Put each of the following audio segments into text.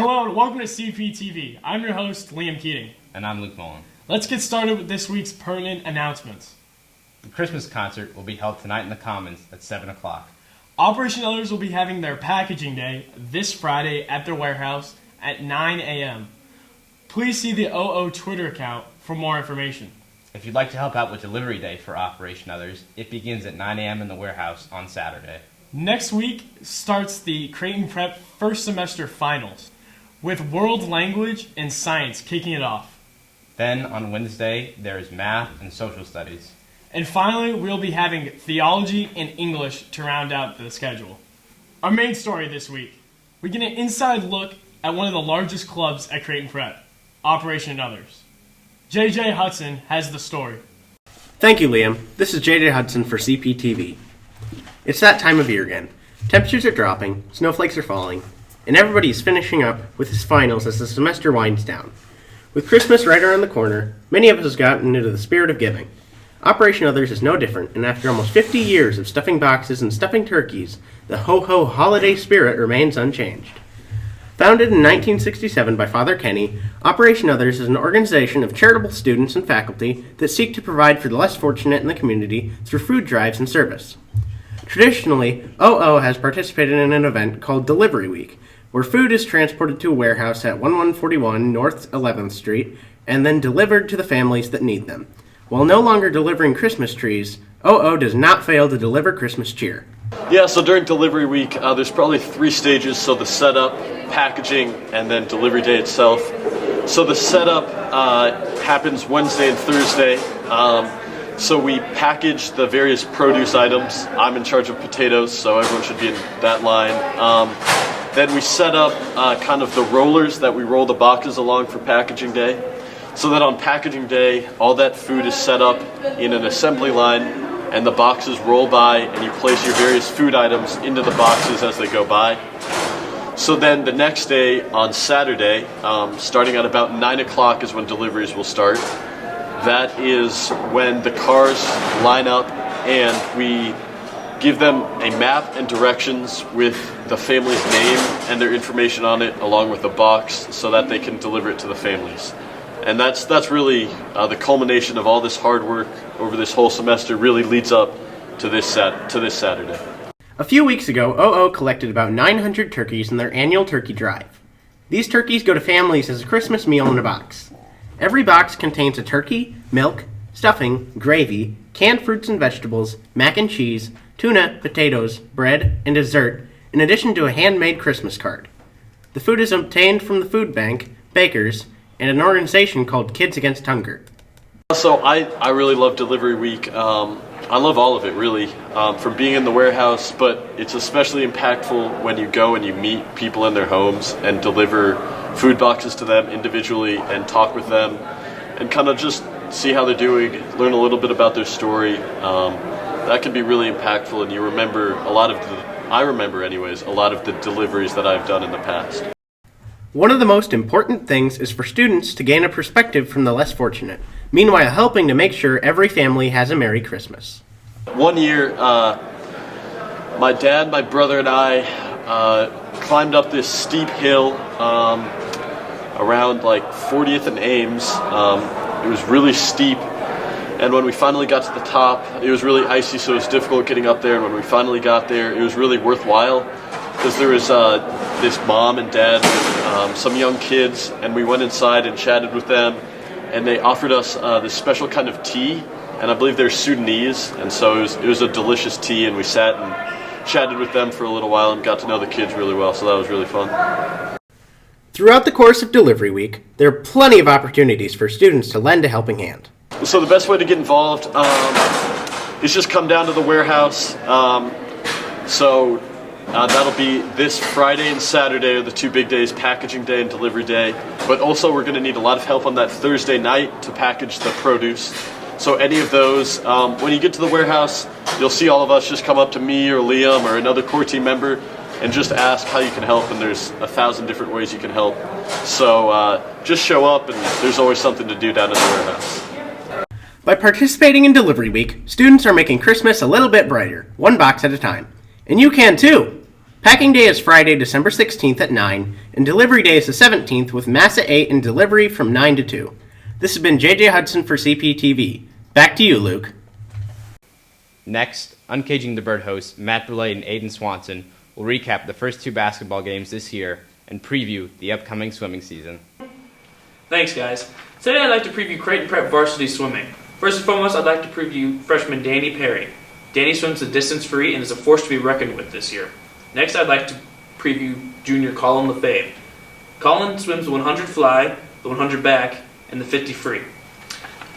Hello and welcome to CPTV. I'm your host, Liam Keating. And I'm Luke Mullen. Let's get started with this week's pertinent announcements. The Christmas concert will be held tonight in the Commons at 7 o'clock. Operation Others will be having their packaging day this Friday at their warehouse at 9 a.m. Please see the OO Twitter account for more information. If you'd like to help out with Delivery Day for Operation Others, it begins at 9 a.m. in the warehouse on Saturday. Next week starts the Creighton Prep first semester finals, with World Language and Science kicking it off. Then on Wednesday, there is Math and Social Studies. And finally, we'll be having Theology and English to round out the schedule. Our main story this week, we get an inside look at one of the largest clubs at Creighton Prep, Operation Others. JJ Hudson has the story. Thank you, Liam. This is JJ Hudson for CPTV. It's that time of year again. Temperatures are dropping, snowflakes are falling, and everybody is finishing up with his finals as the semester winds down. With Christmas right around the corner, many of us have gotten into the spirit of giving. Operation Others is no different, and after almost 50 years of stuffing boxes and stuffing turkeys, the ho-ho holiday spirit remains unchanged. Founded in 1967 by Father Kenny, Operation Others is an organization of charitable students and faculty that seek to provide for the less fortunate in the community through food drives and service. Traditionally, OO has participated in an event called Delivery Week, where food is transported to a warehouse at 1141 North 11th Street and then delivered to the families that need them. While no longer delivering Christmas trees, OO does not fail to deliver Christmas cheer. Yeah, so during Delivery Week, there's probably 3 stages. So the setup, packaging, and then Delivery Day itself. So the setup happens Wednesday and Thursday. So we package the various produce items. I'm in charge of potatoes, so everyone should be in that line. Then we set up kind of the rollers that we roll the boxes along for packaging day. So that on packaging day, all that food is set up in an assembly line, and the boxes roll by, and you place your various food items into the boxes as they go by. So then the next day, on Saturday, starting at about 9 o'clock is when deliveries will start. That is when the cars line up and we give them a map and directions with the family's name and their information on it, along with a box, so that they can deliver it to the families. And that's really the culmination of all this hard work over this whole semester. Really leads up to this Saturday. A few weeks ago, OO collected about 900 turkeys in their annual turkey drive. These turkeys go to families as a Christmas meal in a box. Every box contains a turkey, milk, stuffing, gravy, canned fruits and vegetables, mac and cheese, tuna, potatoes, bread, and dessert, in addition to a handmade Christmas card. The food is obtained from the food bank, bakers, and an organization called Kids Against Hunger. So I really love Delivery Week. I love all of it, really, from being in the warehouse, but it's especially impactful when you go and you meet people in their homes and deliver food boxes to them individually and talk with them and kind of just see how they're doing, learn a little bit about their story. That can be really impactful, and you remember I remember anyways, a lot of the deliveries that I've done in the past. One of the most important things is for students to gain a perspective from the less fortunate, meanwhile helping to make sure every family has a Merry Christmas. One year, my dad, my brother, and I climbed up this steep hill around like 40th and Ames. It was really steep, and when we finally got to the top, it was really icy, so it was difficult getting up there. And when we finally got there, it was really worthwhile because there was this mom and dad, some young kids, and we went inside and chatted with them, and they offered us this special kind of tea, and I believe they're Sudanese, and so it was a delicious tea, and we sat and chatted with them for a little while and got to know the kids really well, so that was really fun. Throughout the course of Delivery Week, there are plenty of opportunities for students to lend a helping hand. So the best way to get involved is just come down to the warehouse. That'll be this Friday and Saturday are the 2 big days, packaging day and delivery day. But also we're going to need a lot of help on that Thursday night to package the produce. So any of those, when you get to the warehouse, you'll see all of us. Just come up to me or Liam or another core team member and just ask how you can help, and there's 1,000 different ways you can help. So just show up, and there's always something to do down at the warehouse. By participating in Delivery Week, students are making Christmas a little bit brighter, one box at a time. And you can too! Packing day is Friday, December 16th at 9, and delivery day is the 17th with Mass at 8 and delivery from 9 to 2. This has been JJ Hudson for CPTV. Back to you, Luke. Next, Uncaging the Bird hosts Matt Brulé and Aiden Swanson will recap the first 2 basketball games this year and preview the upcoming swimming season. Thanks, guys. Today I'd like to preview Creighton Prep varsity swimming. First and foremost, I'd like to preview freshman Danny Perry. Danny swims the distance free and is a force to be reckoned with this year. Next, I'd like to preview junior Colin Lefebvre. Colin swims the 100 fly, the 100 back, and the 50 free.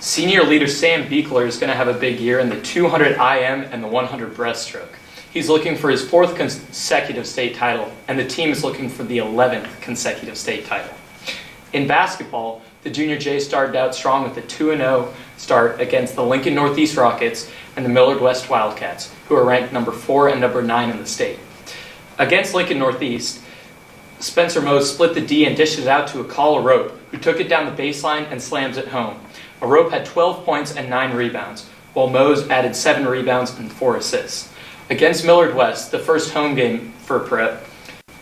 Senior leader Sam Beekler is going to have a big year in the 200 IM and the 100 breaststroke. He's looking for his 4th consecutive state title, and the team is looking for the 11th consecutive state title. In basketball, the Junior Jays started out strong with a 2-0 start against the Lincoln Northeast Rockets and the Millard West Wildcats, who are ranked number 4 and number 9 in the state. Against Lincoln Northeast, Spencer Mose split the D and dished it out to Akala Rope, who took it down the baseline and slams it home. A Rope had 12 points and 9 rebounds, while Mose added 7 rebounds and 4 assists. Against Millard West, the first home game for Prep,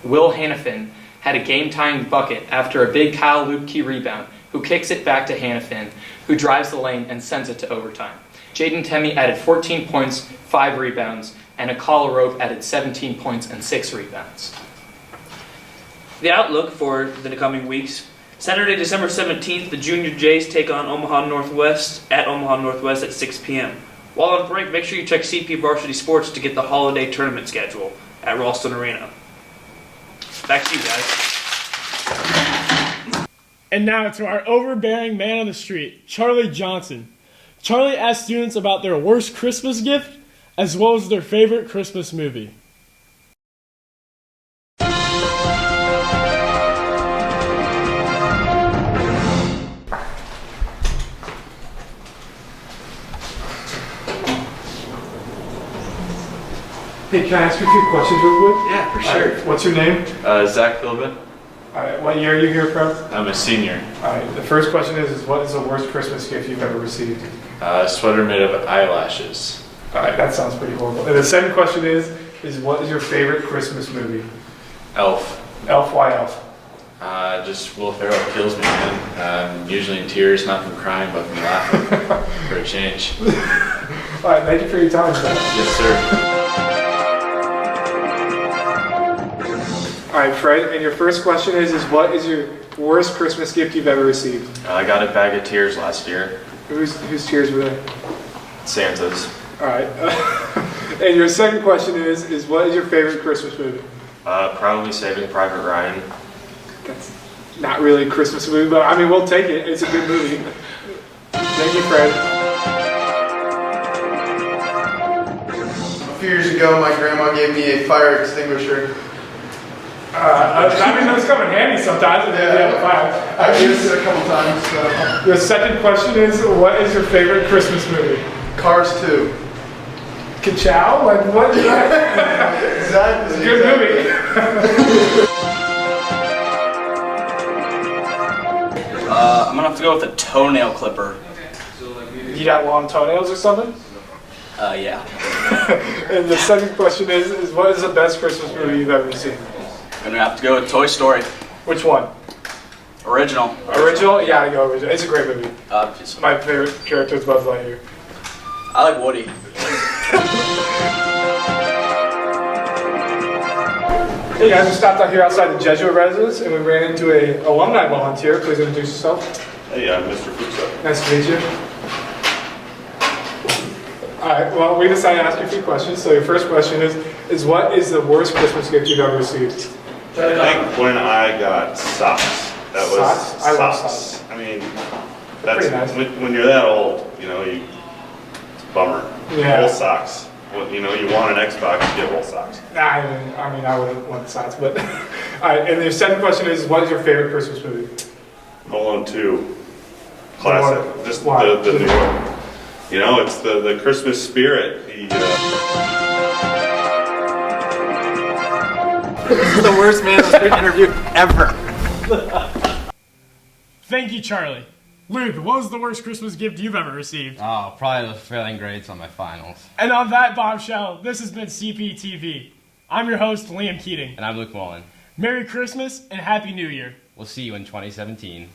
Will Hannafin had a game-tying bucket after a big Kyle Lupke rebound, who kicks it back to Hannafin, who drives the lane and sends it to overtime. Jaden Temmie added 14 points, 5 rebounds, and Akala Rope added 17 points and 6 rebounds. The outlook for the coming weeks. Saturday, December 17th, the Junior Jays take on Omaha Northwest at Omaha Northwest at 6 p.m. While on break, make sure you check CP Varsity Sports to get the holiday tournament schedule at Ralston Arena. Back to you guys. And now to our overbearing man on the street, Charlie Johnson. Charlie asked students about their worst Christmas gift as well as their favorite Christmas movie. Hey, can I ask you a few questions real quick? Yeah, for sure. What's your name? Zach Philbin. Alright, what year are you here from? I'm a senior. Alright, the first question is what is the worst Christmas gift you've ever received? A sweater made of eyelashes. Alright, that sounds pretty horrible. And the second question is what is your favorite Christmas movie? Elf. Elf, why Elf? Just Will Ferrell kills me, man. Usually in tears, not from crying, but from laughing. For a change. Alright, thank you for your time, sir. Yes, sir. Alright, Fred, and your first question is what is your worst Christmas gift you've ever received? I got a bag of tears last year. Whose tears were they? Santa's. Alright. And your second question is what is your favorite Christmas movie? Probably Saving Private Ryan. That's not really a Christmas movie, but I mean, we'll take it. It's a good movie. Thank you, Fred. A few years ago, my grandma gave me a fire extinguisher. I mean, those come in handy sometimes. Yeah, I've used it a couple times. So. The second question is, what is your favorite Christmas movie? Cars 2. Ka-chow? Like, what is that? Exactly. It's a good movie. I'm gonna have to go with a toenail clipper. You got long toenails or something? Yeah. And the second question is what is the best Christmas movie you've ever seen? I'm gonna have to go with Toy Story. Which one? Original. Original? You gotta go original. It's a great movie. Obviously. My favorite character is Buzz Lightyear. I like Woody. Hey guys, we stopped out here outside the Jesuit residence and we ran into a alumni volunteer. Please introduce yourself. Hey, I'm Mr. Fuchs. Nice to meet you. Alright, well, we decided to ask you a few questions. So your first question is what is the worst Christmas gift you've ever received? I think when I got socks. That was Socks? I love socks. I mean, that's Pretty nice. when you're that old, it's a bummer. Yeah. Wool socks. Well, you want an Xbox, you get wool socks. I mean, I wouldn't want socks, but alright, and the second question is what is your favorite Christmas movie? Home Alone 2. Classic. Why? Just Why? the new one. It's the Christmas spirit. This is the worst man on the street interview ever. Thank you, Charlie. Luke, what was the worst Christmas gift you've ever received? Oh, probably the failing grades on my finals. And on that bombshell, this has been CPTV. I'm your host, Liam Keating. And I'm Luke Mullen. Merry Christmas and Happy New Year. We'll see you in 2017.